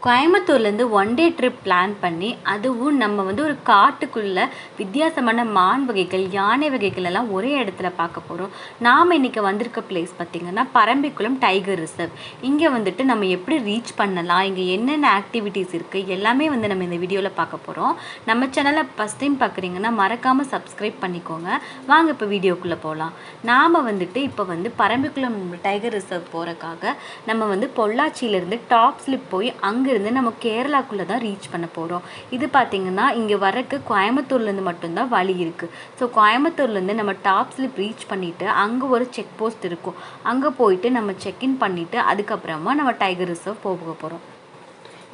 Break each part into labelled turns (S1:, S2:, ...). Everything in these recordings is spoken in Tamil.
S1: கோயம்புத்தூர்லேருந்து ஒன் டே ட்ரிப் பிளான் பண்ணி, அதுவும் நம்ம வந்து ஒரு காட்டுக்குள்ளே வித்தியாசமான மான் வகைகள், யானை வகைகள் எல்லாம் ஒரே இடத்துல பார்க்க போகிறோம். நாம் இன்றைக்கி வந்திருக்க பிளேஸ் பார்த்திங்கன்னா பரம்பிக்குளம் டைகர் ரிசர்வ். இங்கே வந்துட்டு நம்ம எப்படி ரீச் பண்ணலாம், இங்கே என்னென்ன ஆக்டிவிட்டீஸ் இருக்குது, எல்லாமே வந்து நம்ம இந்த வீடியோவில் பார்க்க போகிறோம். நம்ம சேனலை ஃபஸ்ட் டைம் பார்க்குறீங்கன்னா மறக்காமல் சப்ஸ்கிரைப் பண்ணிக்கோங்க. வாங்க இப்போ வீடியோக்குள்ளே போகலாம். நாம் வந்துட்டு இப்போ வந்து பரம்பிக்குளம் டைகர் ரிசர்வ் போகிறக்காக நம்ம வந்து பொள்ளாச்சியிலேருந்து டாப் ஸ்லிப் போய் அங்கே நம்ம கேரளாக்குள்ளே தான் ரீச் பண்ண போகிறோம். இது பார்த்திங்கன்னா இங்கே வரக்கு கோயம்புத்தூர்லேருந்து மட்டும்தான் வழி இருக்குது. ஸோ கோயம்புத்தூர்லேருந்து நம்ம டாப் ஸ்லிப் ரீச் பண்ணிவிட்டு அங்கே ஒரு செக் போஸ்ட் இருக்கும். அங்கே போயிட்டு நம்ம செக்இன் பண்ணிவிட்டு அதுக்கப்புறமா நம்ம டைகர் ரிசர்வ் போக போகிறோம்.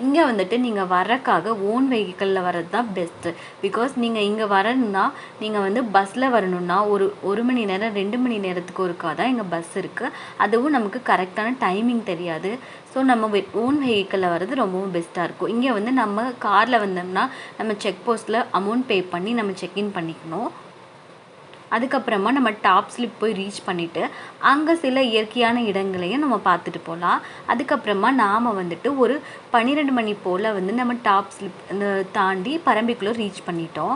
S1: இங்கே வந்துட்டு நீங்கள் வரக்காக ஓன் வெஹிக்கிளில் வர்றது தான் பெஸ்ட்டு. பிகாஸ் நீங்கள் இங்கே வரணுன்னா நீங்கள் வந்து பஸ்ஸில் வரணுன்னா ஒரு மணி நேரம் 2 மணி நேரத்துக்கு ஒருக்கா தான் இங்கே பஸ் இருக்குது. அதுவும் நமக்கு கரெக்டான டைமிங் தெரியாது. ஸோ நம்ம ஓன் வெஹிக்கிளில் வர்றது ரொம்பவும் பெஸ்ட்டாக இருக்கும். இங்கே வந்து நம்ம காரில் வந்தோம்னா நம்ம செக் போஸ்ட்டில் அமௌண்ட் பே பண்ணி நம்ம செக்இன் பண்ணிக்கணும். அதுக்கப்புறமா நம்ம டாப் ஸ்லிப் போய் ரீச் பண்ணிவிட்டு அங்கே சில இயற்கையான இடங்களையும் நம்ம பார்த்துட்டு போகலாம். அதுக்கப்புறமா நாம் வந்துட்டு ஒரு 12 மணி போல் வந்து நம்ம டாப் ஸ்லிப் தாண்டி பரம்பிக்குள்ளே ரீச் பண்ணிட்டோம்.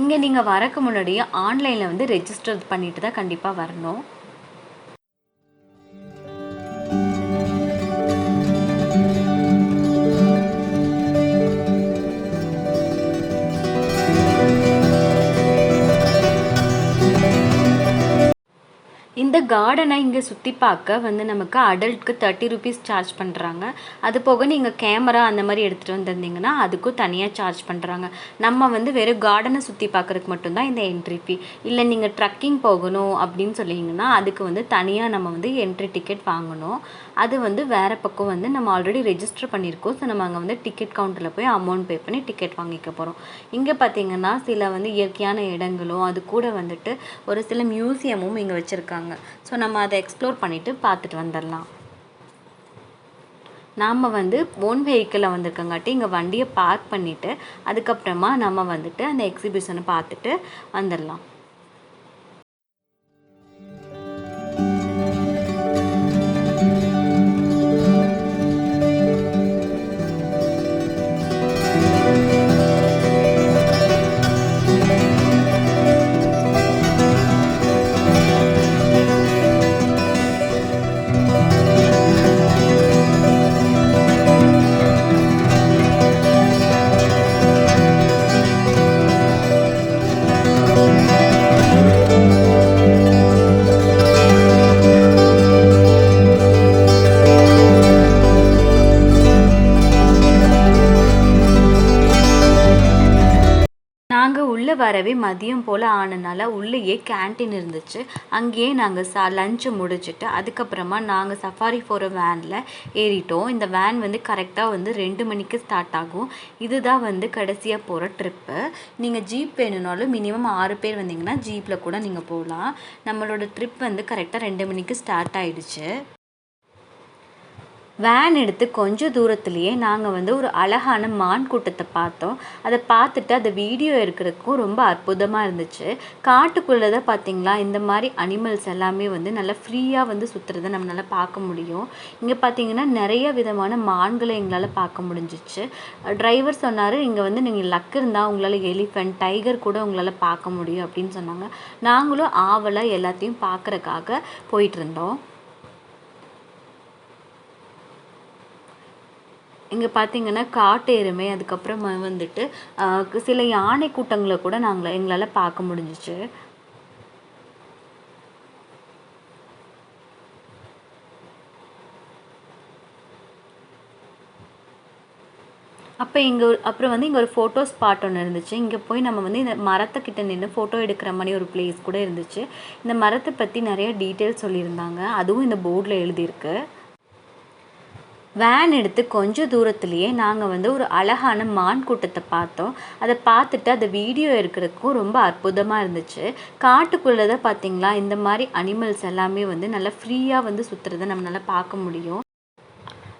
S1: இங்கே நீங்கள் வரக்கு முன்னாடியே ஆன்லைனில் வந்து ரெஜிஸ்டர் பண்ணிட்டு தான் கண்டிப்பாக வரணும். இந்த கார்டனை இங்கே சுற்றி பார்க்க வந்து நமக்கு அடல்ட்க்கு 30 ருபீஸ் சார்ஜ் பண்ணுறாங்க. அது போக நீங்கள் கேமரா அந்த மாதிரி எடுத்துகிட்டு வந்திருந்தீங்கன்னா அதுக்கும் தனியாக சார்ஜ் பண்ணுறாங்க. நம்ம வந்து வெறும் கார்டனை சுற்றி பார்க்குறதுக்கு மட்டும்தான் இந்த என்ட்ரி ஃபீ. இல்லை நீங்கள் ட்ரக்கிங் போகணும் அப்படின்னு சொல்லிங்கன்னா அதுக்கு வந்து தனியாக நம்ம வந்து என்ட்ரி டிக்கெட் வாங்கணும். அது வந்து வேறு பக்கம் வந்து நம்ம ஆல்ரெடி ரெஜிஸ்டர் பண்ணியிருக்கோம். ஸோ நம்ம அங்கே வந்து டிக்கெட் கவுண்டரில் போய் அமௌண்ட் பே பண்ணி டிக்கெட் வாங்கிக்க போகிறோம். இங்கே பார்த்திங்கன்னா சில வந்து இயற்கையான இடங்களும் அது கூட வந்துட்டு ஒரு சில மியூசியமும் இங்கே வச்சுருக்காங்க. ஸோ நம்ம அதை எக்ஸ்ப்ளோர் பண்ணிவிட்டு பார்த்துட்டு வந்துடலாம். நாம் வந்து ஓன் வெஹிக்கிளில் வந்திருக்கங்காட்டி இங்கே வண்டியை பார்க் பண்ணிவிட்டு அதுக்கப்புறமா நம்ம வந்துட்டு அந்த எக்ஸிபிஷனை பார்த்துட்டு வந்துடலாம். நாங்கள் உள்ளே வரவே மதியம் போல் ஆனனால உள்ளேயே கேன்டீன் இருந்துச்சு. அங்கேயே நாங்கள் லஞ்சு முடிச்சுட்டு அதுக்கப்புறமா நாங்கள் சஃபாரி போகிற வேனில் ஏறிட்டோம். இந்த வேன் வந்து கரெக்டாக வந்து 2 மணிக்கு ஸ்டார்ட் ஆகும். இதுதான் வந்து கடைசியாக போகிற ட்ரிப்பு. நீங்கள் ஜீப் வேணும்னாலும் மினிமம் 6 பேர் வந்தீங்கன்னா ஜீப்பில் கூட நீங்கள் போகலாம். நம்மளோட ட்ரிப் வந்து கரெக்டாக 2 மணிக்கு ஸ்டார்ட் ஆகிடுச்சு. வேன் எடுத்து கொஞ்சம் தூரத்துலேயே நாங்கள் வந்து ஒரு அழகான மான் கூட்டத்தை பார்த்தோம். அதை பார்த்துட்டு அதை வீடியோ எடுக்கிறதுக்கும் ரொம்ப அற்புதமாக இருந்துச்சு. காட்டுக்குள்ளே தான் பார்த்திங்களா இந்த மாதிரி அனிமல்ஸ் எல்லாமே வந்து நல்லா ஃப்ரீயாக வந்து சுற்றுறதை நம்மளால் பார்க்க முடியும். இங்கே பார்த்திங்கன்னா நிறைய விதமான மான்களை எங்களால் பார்க்க முடிஞ்சிச்சு. டிரைவர் சொன்னார் இங்கே வந்து நீங்கள் லக் இருந்தால் உங்களால் எலிஃபெண்ட், டைகர் கூட உங்களால் பார்க்க முடியும் அப்படின்னு சொன்னாங்க. நாங்களும் ஆவலாக எல்லாத்தையும் பார்க்குறக்காக போயிட்டுருந்தோம். இங்கே பார்த்திங்கன்னா காட்டு எருமை, அதுக்கப்புறமா வந்துட்டு சில யானை கூட்டங்களை கூட எங்களால் பார்க்க முடிஞ்சிச்சு. அப்புறம் வந்து இங்கே ஒரு ஃபோட்டோ ஸ்பாட் ஒன்று இருந்துச்சு. இங்கே போய் நம்ம வந்து இந்த மரத்துக்கிட்ட நின்று ஃபோட்டோ எடுக்கிற மாதிரி ஒரு பிளேஸ் கூட இருந்துச்சு. இந்த மரத்தை பற்றி நிறைய டீட்டெயில்ஸ் சொல்லியிருந்தாங்க. அதுவும் இந்த போர்டில் எழுதியிருக்கு. வேன் எடுத்து கொஞ்சம் தூரத்துலேயே நாங்கள் வந்து ஒரு அழகான மான் கூட்டத்தை பார்த்தோம். அதை பார்த்துட்டு அதை வீடியோ எடுக்கிறதுக்கும் ரொம்ப அற்புதமாக இருந்துச்சு. காட்டுக்குள்ளே தான் பார்த்திங்களா இந்த மாதிரி அனிமல்ஸ் எல்லாமே வந்து நல்லா ஃப்ரீயாக வந்து சுற்றுறதை நம்மளால் பார்க்க முடியும்.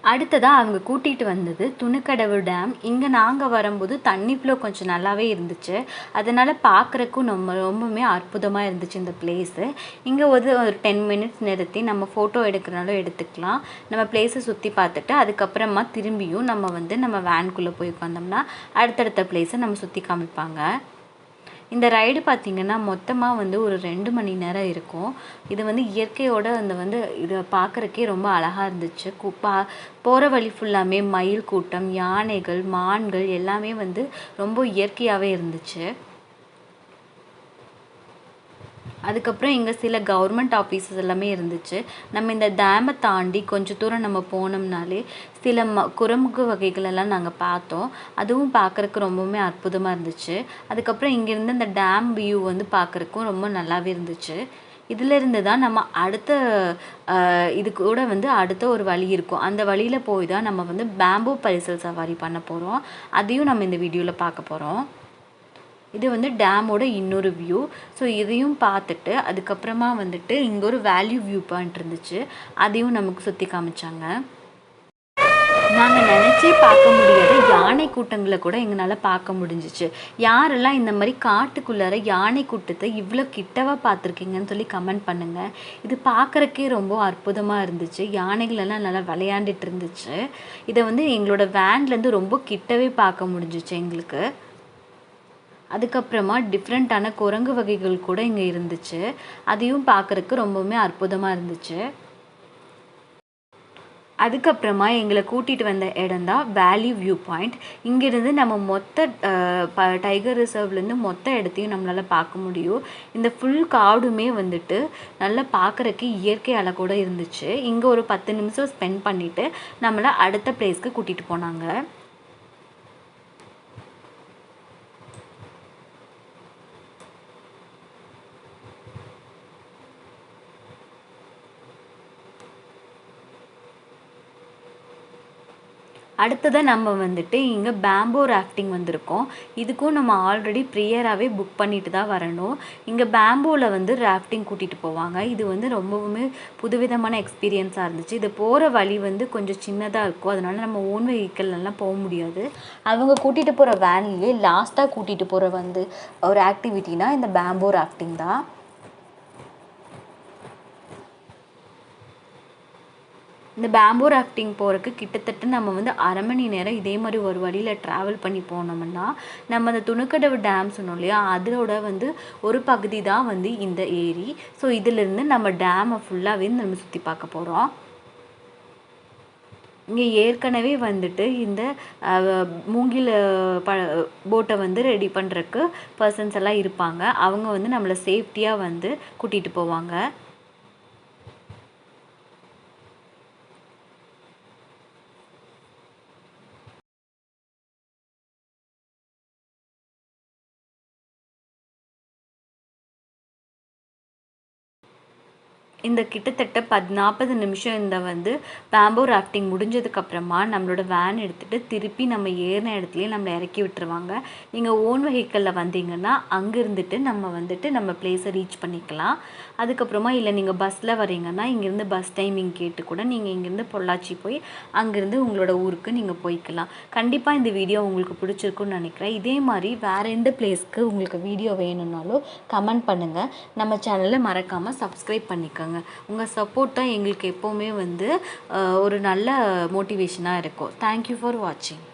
S1: அடுத்ததாக அவங்க கூட்டிகிட்டு வந்தது துணுக்கடவு டேம். இங்கே நாங்கள் வரும்போது தண்ணி ஃப்ளோ கொஞ்சம் நல்லாவே இருந்துச்சு. அதனால் பார்க்குறக்கும் ரொம்பவுமே அற்புதமாக இருந்துச்சு இந்த பிளேஸு. இங்கே ஒரு 10 மினிட்ஸ் நிறுத்தி நம்ம ஃபோட்டோ எடுக்கிறனாலும் எடுத்துக்கலாம். நம்ம பிளேஸை சுற்றி பார்த்துட்டு அதுக்கப்புறமா திரும்பியும் நம்ம வேனுக்குள்ளே போய் உட்காந்தோம்னா அடுத்தடுத்த பிளேஸை நம்ம சுற்றி காமிப்பாங்க. இந்த ரைடு பார்த்திங்கன்னா மொத்தமாக ஒரு 2 மணி நேரம் இருக்கும். இது இயற்கையோட இதை பார்க்குறக்கே ரொம்ப அழகாக இருந்துச்சு. போகிற வழி ஃபுல்லாமே மயில் கூட்டம், யானைகள், மான்கள் எல்லாமே ரொம்ப இயற்கையாகவே இருந்துச்சு. அதுக்கப்புறம் இங்கே சில கவர்மெண்ட் ஆஃபீஸஸ் எல்லாமே இருந்துச்சு. நம்ம இந்த டேமை தாண்டி கொஞ்சம் தூரம் நம்ம போனோம்னாலே சில குரங்கு வகைகள் எல்லாம் நாங்கள் பார்த்தோம். அதுவும் பார்க்குறக்கு ரொம்பவுமே அற்புதமாக இருந்துச்சு. அதுக்கப்புறம் இங்கேருந்து இந்த டேம் வியூ பார்க்குறக்கும் ரொம்ப நல்லாவே இருந்துச்சு. இதிலிருந்து தான் நம்ம அடுத்த இது கூட அடுத்த ஒரு வழி இருக்கும். அந்த வழியில் போய் தான் நம்ம பேம்பு பரிசல் சவாரி பண்ண போகிறோம். அதையும் நம்ம இந்த வீடியோவில் பார்க்க போகிறோம். இது டேமோட இன்னொரு வியூ. ஸோ இதையும் பார்த்துட்டு அதுக்கப்புறமா இங்கே ஒரு வேல்யூ வியூ பாயிண்ட் இருந்துச்சு. அதையும் நமக்கு சுற்றி காமிச்சாங்க. நாங்கள் நினச்சே பார்க்க முடியாத யானை கூட்டங்களை கூட எங்களால் பார்க்க முடிஞ்சிச்சு. யாரெல்லாம் இந்த மாதிரி காட்டுக்குள்ளார யானை கூட்டத்தை இவ்வளோ கிட்டவா பார்த்துருக்கீங்கன்னு சொல்லி கமெண்ட் பண்ணுங்கள். இது பார்க்குறக்கே ரொம்ப அற்புதமாக இருந்துச்சு. யானைகளெல்லாம் நல்லா விளையாண்டுட்டு இருந்துச்சு. இதை எங்களோட வேன்லேருந்து ரொம்ப கிட்டவே பார்க்க முடிஞ்சிச்சு எங்களுக்கு. அதுக்கப்புறமா டிஃப்ரெண்ட்டான குரங்கு வகைகள் கூட இங்கே இருந்துச்சு. அதையும் பார்க்குறக்கு ரொம்பவுமே அற்புதமாக இருந்துச்சு. அதுக்கப்புறமா எங்களை கூட்டிகிட்டு வந்த இடம் தான் வேல்யூ வியூ பாயிண்ட். இங்கேருந்து நம்ம மொத்த டைகர் ரிசர்வ்லேருந்து மொத்த இடத்தையும் நம்மளால் பார்க்க முடியும். இந்த ஃபுல் காடுமே நல்லா பார்க்குறக்கு இயற்கை அழகோடு இருந்துச்சு. இங்கே ஒரு 10 நிமிஷம் ஸ்பெண்ட் பண்ணிவிட்டு நம்மளை அடுத்த பிளேஸ்க்கு கூட்டிகிட்டு போனாங்க. அடுத்ததாக நம்ம இங்கே பேம்போ ராஃப்டிங் வந்திருக்கோம். இதுக்கும் நம்ம ஆல்ரெடி ப்ரியராகவே புக் பண்ணிட்டு தான் வரணும். இங்கே பேம்போவில் ராஃப்டிங் கூட்டிகிட்டு போவாங்க. இது ரொம்பவுமே புதுவிதமான எக்ஸ்பீரியன்ஸாக இருந்துச்சு. இது போகிற வழி கொஞ்சம் சின்னதாக இருக்கும். அதனால நம்ம ஓன் வெஹிக்கிள்லாம் போக முடியாது. அவங்க கூட்டிகிட்டு போகிற வேன்லேயே லாஸ்ட்டாக கூட்டிகிட்டு போகிற ஒரு ஆக்டிவிட்டினா இந்த பேம்போ ராஃப்டிங் தான். இந்த பேம்போ ராஃப்டிங் போகிறதுக்கு கிட்டத்தட்ட நம்ம அரை மணி நேரம் இதே மாதிரி ஒரு வழியில் ட்ராவல் பண்ணி போனோம்னா நம்ம அந்த துணுக்கடவு டேம் சொன்னோம் இல்லையா, அதோட ஒரு பகுதி தான் இந்த ஏரி. ஸோ இதிலிருந்து நம்ம டேமை ஃபுல்லாகவே நம்ம சுற்றி பார்க்க போகிறோம். இங்கே ஏற்கனவே இந்த மூங்கில் போட்டை ரெடி பண்ணுறக்கு பர்சன்ஸ் எல்லாம் இருப்பாங்க. அவங்க நம்மளை சேஃப்டியாக கூட்டிகிட்டு போவாங்க. இந்த கிட்டத்தட்ட 40 நிமிஷம் இந்த பேம்போ ராஃப்டிங் முடிஞ்சதுக்கப்புறமா நம்மளோட வேன் எடுத்துகிட்டு திருப்பி நம்ம ஏறின இடத்துலையே நம்மளை இறக்கி விட்டுருவாங்க. நீங்கள் ஓன் வெஹிக்கிளில் வந்தீங்கன்னா அங்கே இருந்துட்டு நம்ம பிளேஸை ரீச் பண்ணிக்கலாம். அதுக்கப்புறமா இல்லை நீங்கள் பஸ்ஸில் வரீங்கன்னா இங்கேருந்து பஸ் டைமிங் கேட்டு கூட நீங்கள் இங்கேருந்து பொள்ளாச்சி போய் அங்கேருந்து உங்களோட ஊருக்கு நீங்கள் போய்க்கலாம். கண்டிப்பாக இந்த வீடியோ உங்களுக்கு பிடிச்சிருக்குன்னு நினைக்கிறேன். இதே மாதிரி வேறு எந்த பிளேஸ்க்கு உங்களுக்கு வீடியோ வேணும்னாலும் கமெண்ட் பண்ணுங்கள். நம்ம சேனலை மறக்காமல் சப்ஸ்கிரைப் பண்ணிக்கோங்க. உங்கள் சப்போர்ட் தான் எங்களுக்கு எப்போவுமே ஒரு நல்ல மோட்டிவேஷனாக இருக்கும். தேங்க்யூ ஃபார் வாட்சிங்.